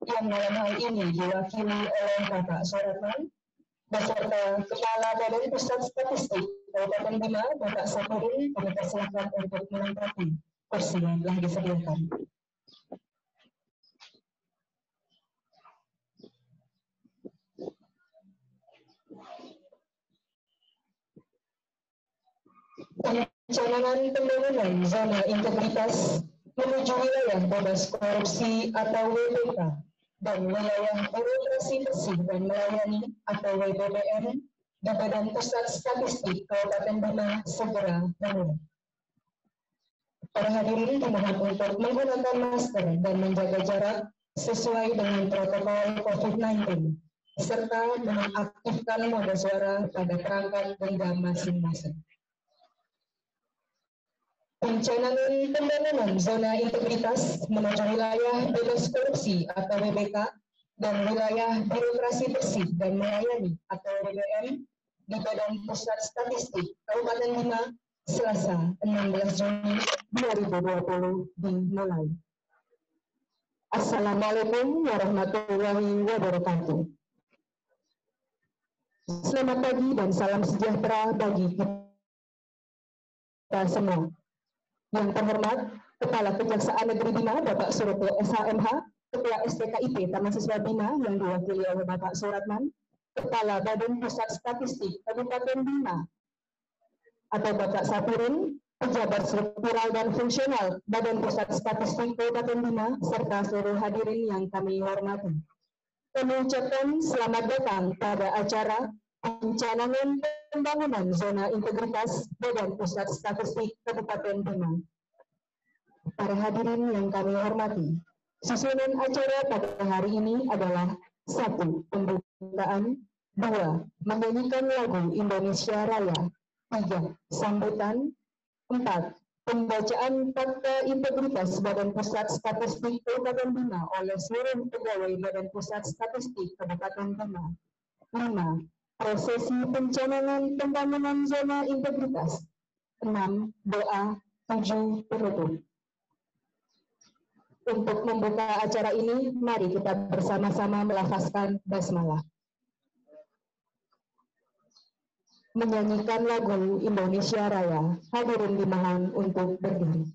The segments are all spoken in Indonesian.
yang malam hari ini diwakili oleh Bapak Suratman beserta Kepala Badan Pusat Statistik Kabupaten Bima, Bapak Sapurin. Kami persilakan untuk menanggapi kursi yang telah disediakan. Perencanaan pembangunan zona integritas menuju wilayah bebas korupsi atau WBK dan wilayah birokrasi bersih dan melayani atau WBBM di Badan Pusat Statistik Kabupaten Bima segera dimulai. Para hadirin dimohon untuk menggunakan masker dan menjaga jarak sesuai dengan protokol COVID-19 serta mengaktifkan mode suara pada perangkat genggam masing-masing. Perencanaan pembangunan zona integritas menuju wilayah bebas korupsi atau WBK dan wilayah birokrasi bersih dan melayani atau WBM di Badan Pusat Statistik Kabupaten Bima Selasa 16 Juni 2020 dimulai. Assalamualaikum warahmatullahi wabarakatuh. Selamat pagi dan salam sejahtera bagi kita semua. Yang terhormat, Kepala Kejaksaan Negeri Bima, Bapak Suroto SHMH, Ketua STKIP Taman Siswa Bima yang diwakili oleh Bapak Suratman, Kepala Badan Pusat Statistik Kabupaten Bima, atau Bapak Sapurin, pejabat struktural dan fungsional Badan Pusat Statistik Kabupaten Bima, serta seluruh hadirin yang kami hormati. Kami ucapkan selamat datang pada acara Perencanaan Pembangunan Zona Integritas Badan Pusat Statistik Kabupaten Bima. Para hadirin yang kami hormati, susunan acara pada hari ini adalah 1. Pembukaan, 2. Menyanyikan lagu Indonesia Raya, 3. Sambutan, 4. Pembacaan fakta integritas Badan Pusat Statistik Kabupaten Bima oleh seluruh pegawai Badan Pusat Statistik Kabupaten Bima. 5. Prosesi pencanangan pembangunan zona integritas. 6. Doa. 7. Penutup. Untuk membuka acara ini, mari kita bersama-sama melafazkan basmalah. Menyanyikan lagu Indonesia Raya. Hadirin dimohon untuk berdiri.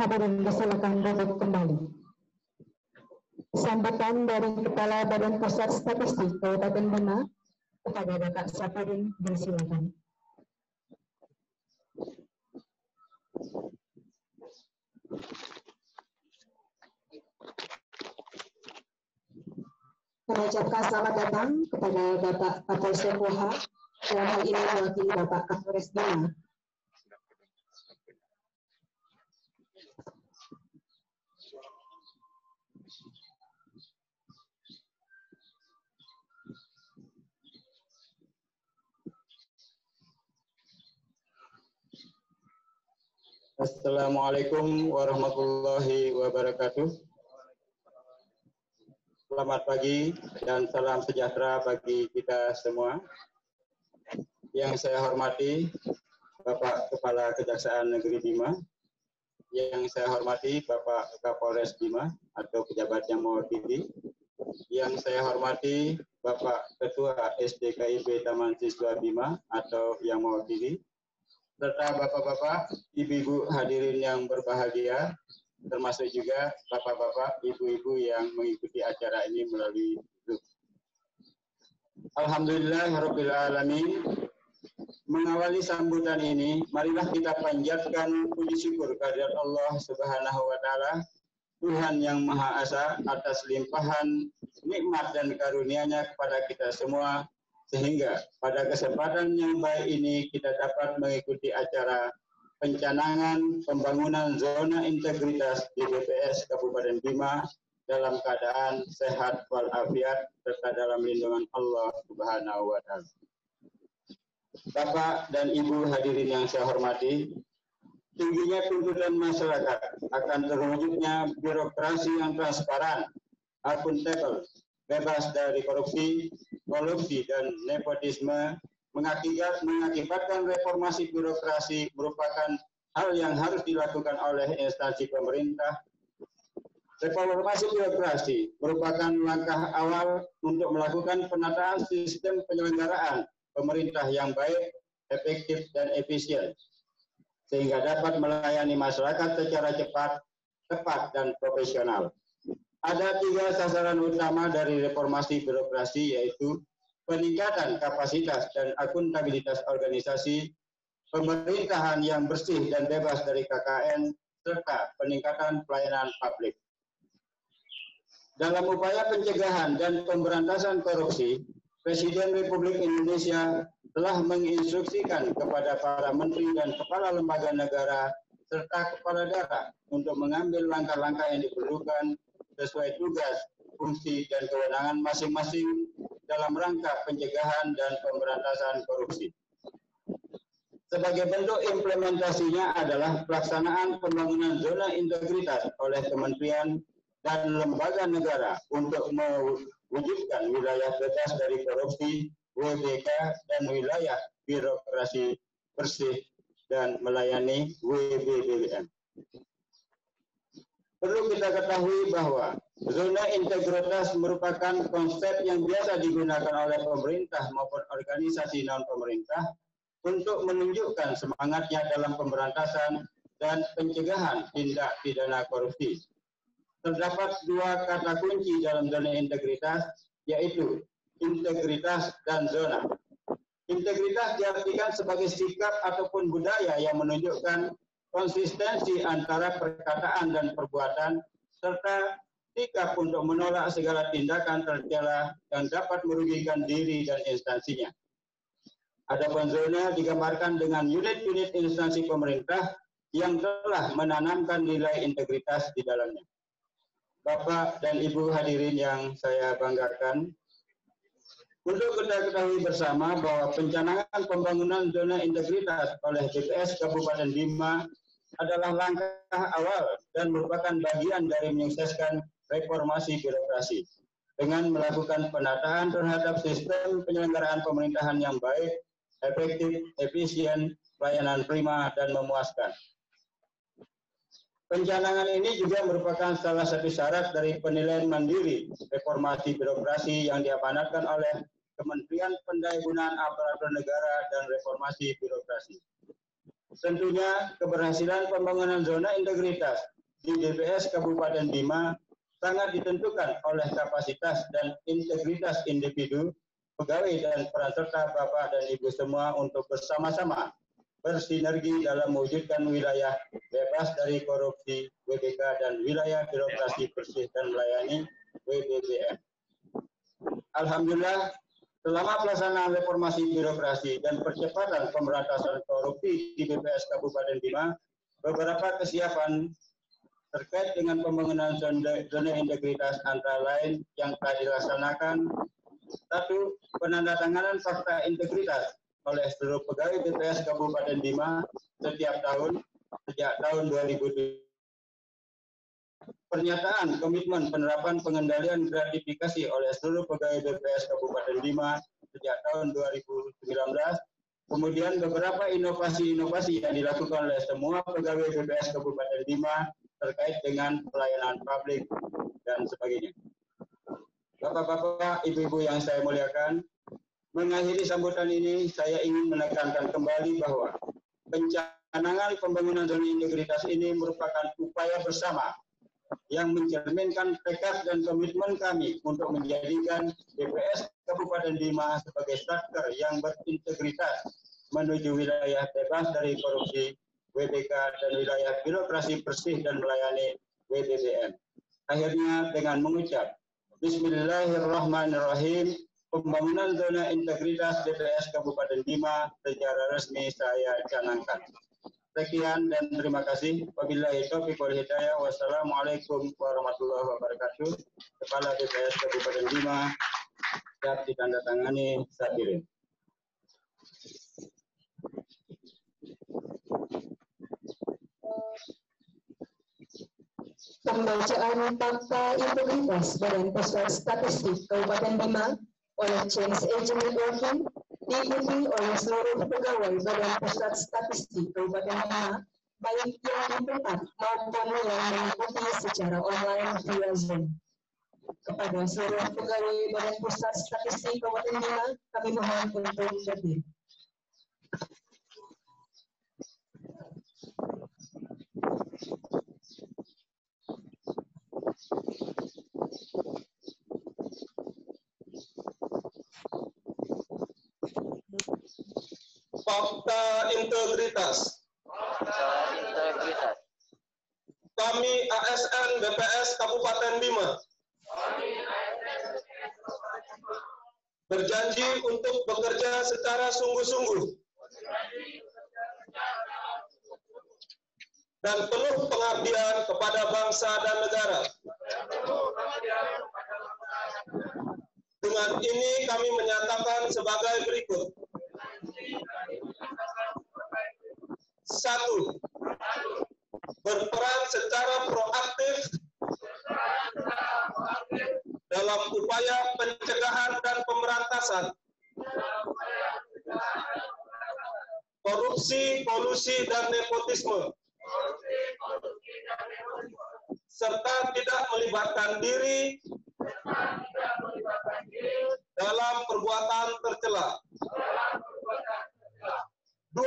Hadirin silakan duduk kembali. Sambutan dari Kepala Badan Pusat Statistik Kabupaten Bima kepada Bapak Sapurin, silakan. mengucapkan selamat datang kepada Bapak Kapolsek Wahab, dalam hal ini mewakili Bapak Kapolres Bima. Assalamualaikum warahmatullahi wabarakatuh. Selamat pagi dan salam sejahtera bagi kita semua. Yang saya hormati Bapak Kepala Kejaksaan Negeri Bima, yang saya hormati Bapak Kapolres Bima atau pejabat yang mewakili, yang saya hormati Bapak Ketua SDKIP Taman Siswa Bima atau yang mewakili, serta bapak-bapak, ibu-ibu hadirin yang berbahagia, termasuk juga bapak-bapak, ibu-ibu yang mengikuti acara ini melalui Zoom. Alhamdulillahirabbil alamin. Mengawali sambutan ini, marilah kita panjatkan puji syukur kehadirat Allah Subhanahu wa taala, Tuhan yang Maha Esa, atas limpahan nikmat dan karunia-Nya kepada kita semua, sehingga pada kesempatan yang baik ini kita dapat mengikuti acara pencanangan pembangunan zona integritas di BPS Kabupaten Bima dalam keadaan sehat walafiat serta dalam lindungan Allah Subhanahu wa taala. Bapak dan Ibu hadirin yang saya hormati, tingginya tuntutan masyarakat akan terwujudnya birokrasi yang transparan, akuntabel, bebas dari korupsi, kolusi, dan nepotisme mengakibatkan reformasi birokrasi merupakan hal yang harus dilakukan oleh instansi pemerintah. Reformasi birokrasi merupakan langkah awal untuk melakukan penataan sistem penyelenggaraan pemerintah yang baik, efektif, dan efisien, sehingga dapat melayani masyarakat secara cepat, tepat, dan profesional. Ada 3 sasaran utama dari reformasi birokrasi, yaitu peningkatan kapasitas dan akuntabilitas organisasi, pemerintahan yang bersih dan bebas dari KKN, serta peningkatan pelayanan publik. Dalam upaya pencegahan dan pemberantasan korupsi, Presiden Republik Indonesia telah menginstruksikan kepada para menteri dan kepala lembaga negara serta kepala daerah untuk mengambil langkah-langkah yang diperlukan sesuai tugas, fungsi, dan kewenangan masing-masing dalam rangka pencegahan dan pemberantasan korupsi. Sebagai bentuk implementasinya adalah pelaksanaan pembangunan zona integritas oleh kementerian dan lembaga negara untuk mewujudkan wilayah bebas dari korupsi, WBK, dan wilayah birokrasi bersih dan melayani WBBWM. Perlu kita ketahui bahwa zona integritas merupakan konsep yang biasa digunakan oleh pemerintah maupun organisasi non-pemerintah untuk menunjukkan semangatnya dalam pemberantasan dan pencegahan tindak pidana korupsi. Terdapat 2 kata kunci dalam zona integritas, yaitu integritas dan zona. Integritas diartikan sebagai sikap ataupun budaya yang menunjukkan konsistensi antara perkataan dan perbuatan, serta sikap untuk menolak segala tindakan tercela yang dapat merugikan diri dan instansinya. Adapun zona digambarkan dengan unit-unit instansi pemerintah yang telah menanamkan nilai integritas di dalamnya. Bapak dan Ibu hadirin yang saya banggakan, untuk kita ketahui bersama bahwa pencanangan pembangunan zona integritas oleh BPS Kabupaten Bima adalah langkah awal dan merupakan bagian dari menyukseskan reformasi birokrasi dengan melakukan penataan terhadap sistem penyelenggaraan pemerintahan yang baik, efektif, efisien, pelayanan prima, dan memuaskan. Pencanangan ini juga merupakan salah satu syarat dari penilaian mandiri reformasi birokrasi yang diamanatkan oleh Kementerian Pendayagunaan Aparatur Negara dan Reformasi Birokrasi. Tentunya keberhasilan pembangunan zona integritas di DPS Kabupaten Bima sangat ditentukan oleh kapasitas dan integritas individu, pegawai, dan peran serta Bapak dan Ibu semua untuk bersama-sama bersinergi dalam mewujudkan wilayah bebas dari korupsi WBK dan wilayah birokrasi bersih dan melayani WBBM. alhamdulillah, selama pelaksanaan reformasi birokrasi dan percepatan pemberantasan korupsi di BPS Kabupaten Bima, beberapa kesiapan terkait dengan pembangunan zona integritas antara lain yang telah dilaksanakan. Satu, penandatanganan fakta integritas oleh seluruh pegawai BPS Kabupaten Bima setiap tahun sejak tahun 2007. Pernyataan komitmen penerapan pengendalian gratifikasi oleh seluruh pegawai BPS Kabupaten Bima sejak tahun 2019. Kemudian beberapa inovasi-inovasi yang dilakukan oleh semua pegawai BPS Kabupaten Bima terkait dengan pelayanan publik dan sebagainya. Bapak-bapak, ibu-ibu yang saya muliakan, mengakhiri sambutan ini saya ingin menekankan kembali bahwa pencanangan pembangunan zona integritas ini merupakan upaya bersama yang mencerminkan tekad dan komitmen kami untuk menjadikan BPS Kabupaten Bima sebagai struktur yang berintegritas menuju wilayah bebas dari korupsi, WBK, dan wilayah birokrasi bersih dan melayani WBBM. Akhirnya dengan mengucap Bismillahirrahmanirrahim, pembangunan zona integritas BPS Kabupaten Bima secara resmi saya canangkan. Sekian dan terima kasih. Wabillahi taufiq wal hidayah. Wassalamualaikum warahmatullahi wabarakatuh. Kepala BPS Kabupaten Bima, siap ditandatangani Sakirin. Pembacaan fakta integritas Badan Pusat Statistik Kabupaten Bima oleh Change Agent Networking diikuti oleh seluruh pegawai Badan Pusat Statistik Kabupaten Bima, baik yang di tempat maupun yang mengikuti secara online via Zoom. Kepada seluruh pegawai Badan Pusat Statistik Kabupaten Bima, kami mohon untuk berdiri. Fakta integritas. Kami ASN BPS Kabupaten Bima berjanji untuk bekerja secara sungguh-sungguh dan penuh pengabdian kepada bangsa dan negara. Dengan ini kami menyatakan sebagai berikut. 1. Berperan secara proaktif dalam upaya pencegahan dan pemberantasan korupsi, kolusi, dan nepotisme, serta tidak melibatkan diri dalam perbuatan tercela. 2.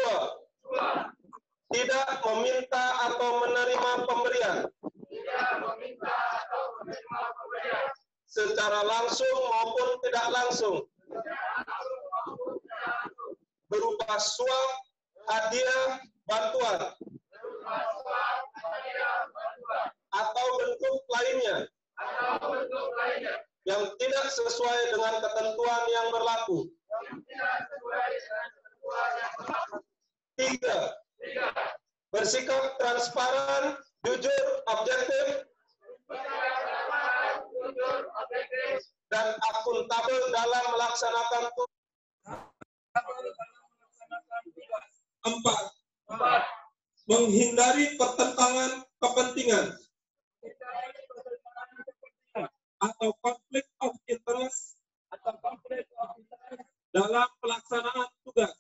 Tidak meminta atau menerima pemberian secara langsung maupun tidak langsung berupa suap, hadiah, bantuan atau bentuk lainnya yang tidak sesuai dengan ketentuan yang berlaku. 3. Bersikap transparan, jujur, objektif, dan akuntabel dalam melaksanakan tugas. 4. Menghindari pertentangan kepentingan atau konflik of interest dalam pelaksanaan tugas.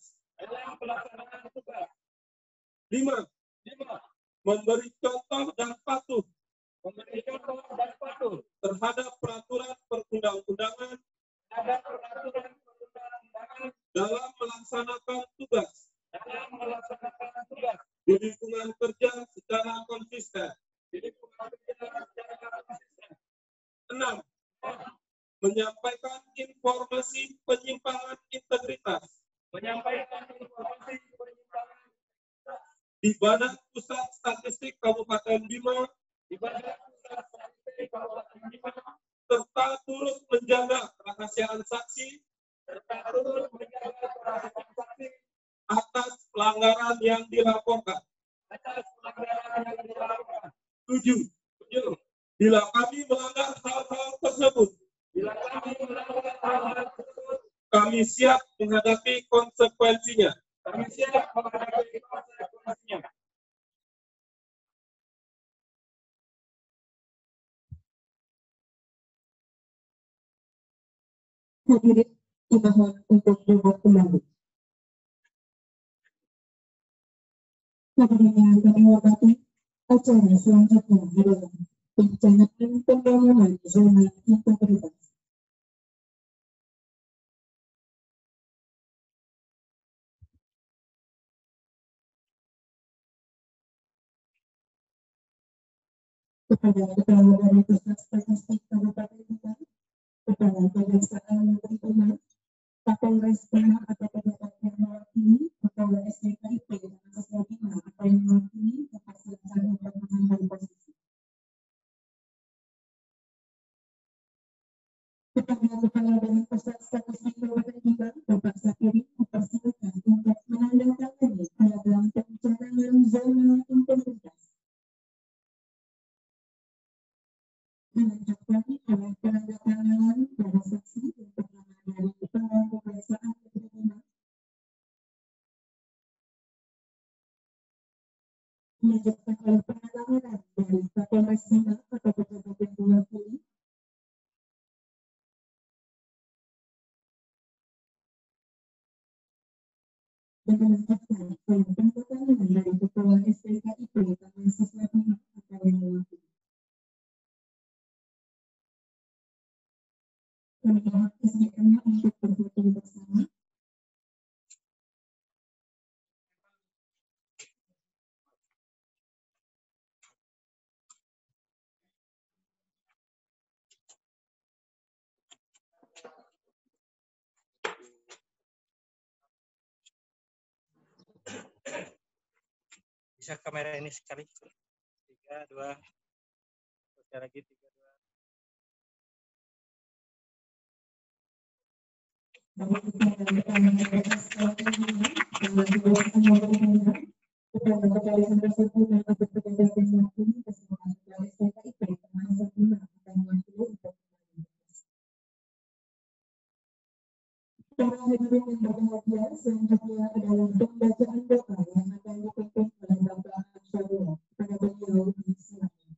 5. Memberi contoh dan patuh terhadap peraturan perundang-undangan dalam melaksanakan tugas di lingkungan kerja secara konsisten. 6. Menyampaikan informasi penyimpangan integritas di Badan Pusat Statistik Kabupaten Bima, serta turut menjaga kerahasiaan saksi serta turut menjaga kerahasiaan saksi atas pelanggaran yang dilaporkan. 7. Bila kami melanggar hal-hal tersebut, kami siap menghadapi konsekuensinya. Hadirin dimohon untuk duduk kembali. Hadirin yang kami hormati, acara selanjutnya adalah perencanaan pembangunan zona integritas. Kepada Kepala dari Pusat Statistik Kabupaten Bintan, Kepala Kejaksaan Negeri Bintan, Kapolres Bintan atau pejabat yang mewakili, Kepala SDKIP dan Asesor Bintan atau yang mewakili, dipersilakan untuk mengambil posisi. Kepada Kepala dari Pusat Statistik Kabupaten Bintan, Bapak Sakiri, dipersilakan untuk menandatangani piagam perencanaan zona integritas. Dilanjutkan oleh penandatanganan dari saksi yang pertama dari Kepala Kejaksaan Negeri Bintan. Dilanjutkan oleh penandatanganan dari Kapolres Bintan atau pejabat yang diwakili. Dan dilanjutkan oleh penandatanganan dari Kepala SDKIP Taman Siswa Bintan atau yang diwakili. Kami mohon kesediaannya untuk berfoto bersama. Bisa kamera ini sekali. 3, 2. Sekali lagi 3, 2. Selanjutnya adalah pembacaan doa yang akan dipimpin oleh Bapak Syarul. Pada beliau silakan.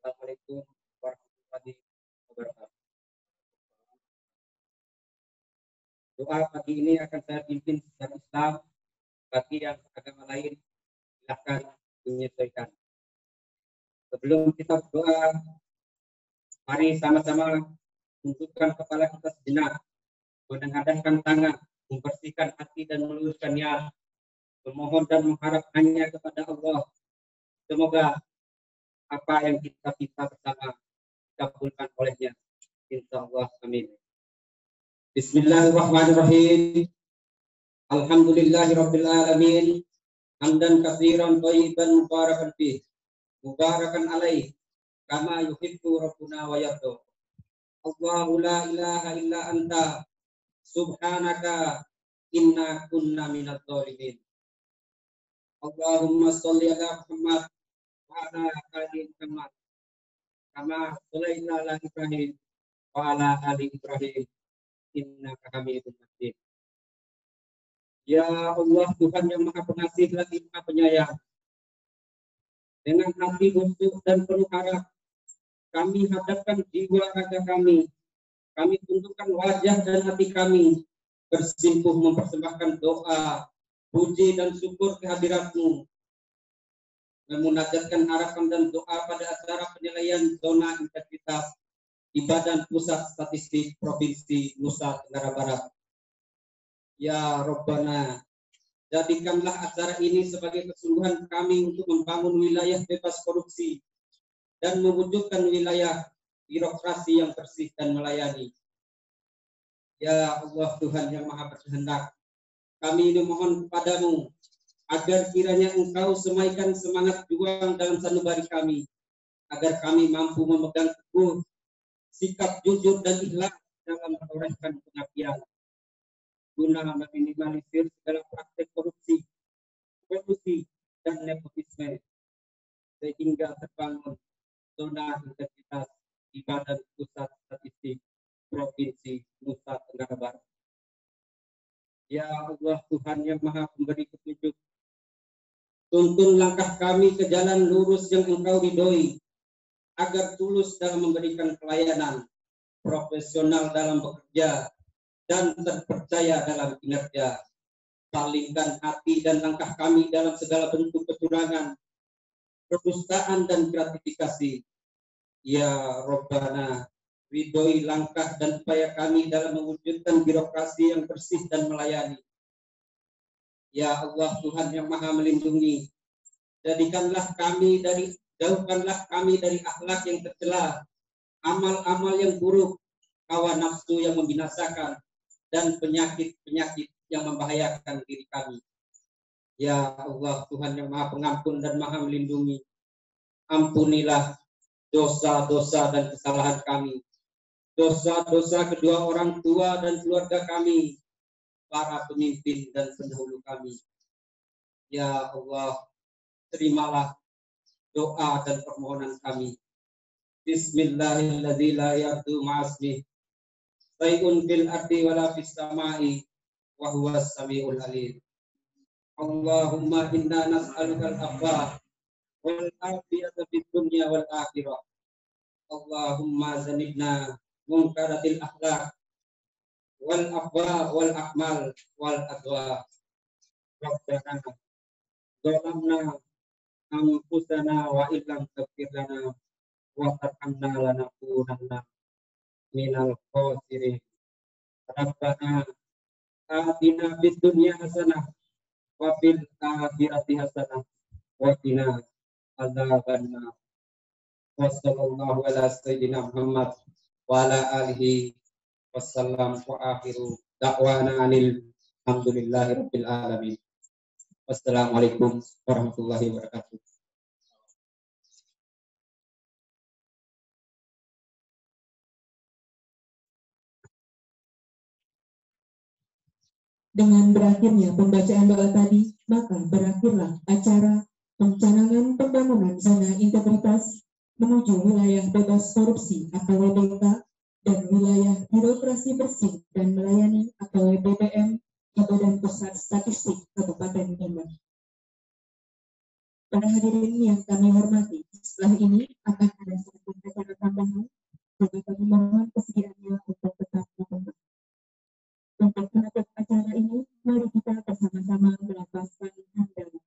Assalamualaikum warahmatullahi wabarakatuh. Doa pagi ini akan saya pimpin secara Islam. Bagi yang agama lain, silakan menyesuaikan. Sebelum kita berdoa, mari sama-sama tundukkan kepala kita sejenak, menengadahkan tangan, membersihkan hati dan meluruskan niat, memohon dan mengharap hanya kepada Allah. Semoga apa yang kita minta bersama dikabulkan olehnya. Insyaallah, amin. Bismillahirrahmanirrahim. Alhamdulillahirabbil alamin. Hamdan katsiran thayyiban mubarakan fih. Mubarakan alaih kama yuhibbu rabbuna wa yarda. Allahu la ilaha illa anta subhanaka inna kunna minadh dhalimin. Allahumma sholli ala Muhammad wa ala ali Muhammad kama sholaita ala Ibrahim wa ala ali Ibrahim innaka Hamidum Majid. Ya Allah, Tuhan yang Maha Pengasih lagi Maha Penyayang, dengan hati khusyuk dan penuh harap, kami hadapkan jiwa raga kami tundukkan wajah dan hati kami, bersimpuh mempersembahkan doa, puji dan syukur kehadirat-Mu, memunajatkan harapan dan doa pada acara penilaian zona integritas di Badan Pusat Statistik Provinsi Nusa Tenggara Barat. Ya Rabbana, Jadikanlah acara ini sebagai kesungguhan kami untuk membangun wilayah bebas korupsi dan mewujudkan wilayah birokrasi yang bersih dan melayani. Ya Allah Tuhan yang Maha Berkehendak, kami ini mohon kepadamu agar kiranya Engkau semaikan semangat juang dalam sanubari kami, agar kami mampu memegang teguh sikap jujur dan ikhlas dalam menorehkan pengabdian, guna meminimalisir segala praktek korupsi, kolusi, dan nepotisme, sehingga terbangun zona integritas di Badan Pusat Statistik Provinsi Nusa Tenggara Barat. Ya Allah Tuhan yang Maha Pemberi Petunjuk, tuntun langkah kami ke jalan lurus yang Engkau ridhoi, agar tulus dalam memberikan pelayanan, profesional dalam bekerja, dan terpercaya dalam kinerja. Palingkan hati dan langkah kami dalam segala bentuk kecurangan, kedustaan, dan gratifikasi. Ya Robbana, ridhoi langkah dan upaya kami dalam mewujudkan birokrasi yang bersih dan melayani. Ya Allah Tuhan yang Maha Melindungi, jauhkanlah kami dari akhlak yang tercela, amal-amal yang buruk, hawa nafsu yang membinasakan, dan penyakit-penyakit yang membahayakan diri kami. Ya Allah Tuhan yang Maha Pengampun dan Maha Melindungi, ampunilah dosa-dosa dan kesalahan kami, dosa-dosa kedua orang tua dan keluarga kami, para pemimpin dan pendahulu kami. Ya Allah, terimalah doa dan permohonan kami. Bismillahirrahmanirrahim. La ya'tu ma'asmi sayun fil ardi wala fis samai wa huwas samiul alim. Allahumma inna nas'aluka al-afwa wal afiyata fid dunya wal akhirah. Allahumma zanibna munkaratil akhlaq wal afwa wal akmal wal adwa. Rabbana zalamna anfusana wa illam taghfir lana wa tarhamna lanakunanna minal khasirin. Rabbana atina fid dunya hasanah wa fil akhirati hasanah wa qina adzabannar. Wassallallahu ala sayyidina Muhammad wa ala alihi wassalam wa akhiru da'wana anil hamdulillahi rabbil alamin. Wassalamualaikum warahmatullahi wabarakatuh. Dengan berakhirnya pembacaan doa tadi, maka berakhirlah acara pencanangan pembangunan zona integritas menuju wilayah bebas korupsi atau WBK dan wilayah birokrasi bersih dan melayani atau BBM di Badan Pusat Statistik Kabupaten Bima. Para hadirin yang kami hormati, setelah ini akan ada satu acara tambahan, jadi kami mohon kesediaannya untuk tetap ditonton. Untuk menutup acara ini, mari kita bersama-sama melafazkan hamdalah.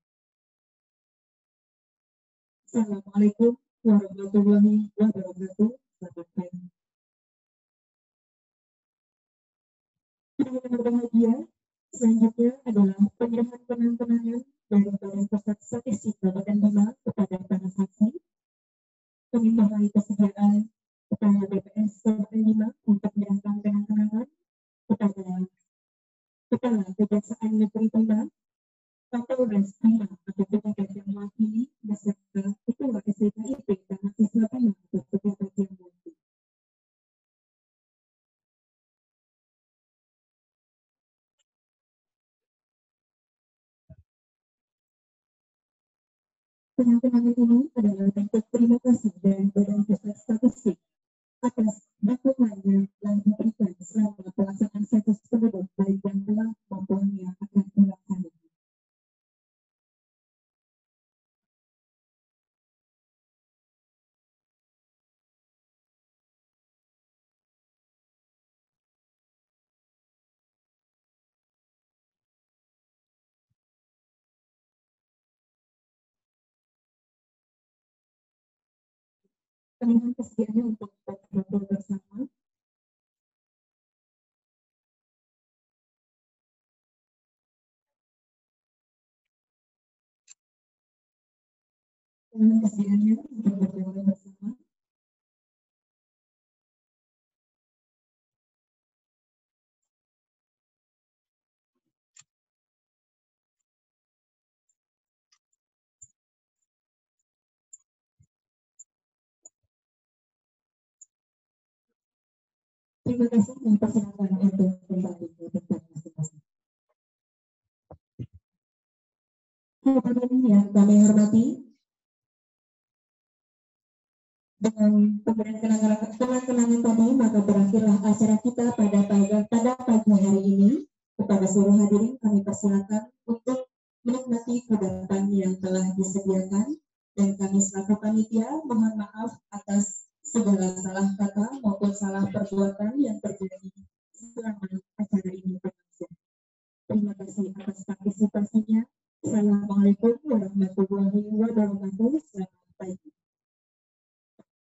Assalamualaikum warahmatullahi wabarakatuh. Selamat pagi. Yang berbahagia, selanjutnya adalah penyerahan penangan dari Badan Pusat Statistik Kabupaten Bima kepada para saksi. Kami mohon kesediaan Kepala BPS Kabupaten Bima untuk menyerahkan penangan kepada Kepala Kejaksaan Negeri Bima, Kapolres Bima atau pejabat yang mewakili, beserta Ketua SDKIP dan mahasiswa Bima atau pejabat yang mewakili. Penanganan ini adalah bentuk terima kasih dari Badan Pusat Statistik atas dukungan yang telah diberikan selama pelaksanaan sensus penduduk baik yang telah maupun yang akan dilaksanakan. Kami mohon kesediaannya untuk foto bersama. Dengan kesediaannya untuk berdoa bersama. Terima kasih dan persilakan untuk kembali ke tempat masing-masing. Hadirin yang kami hormati, dengan pemberian kenangan tadi, maka berakhirlah acara kita pada pagi hari ini. Kepada seluruh hadirin kami persilakan untuk menikmati kudapan yang telah disediakan, dan kami selaku panitia mohon maaf atas segala salah kata maupun salah perbuatan yang terjadi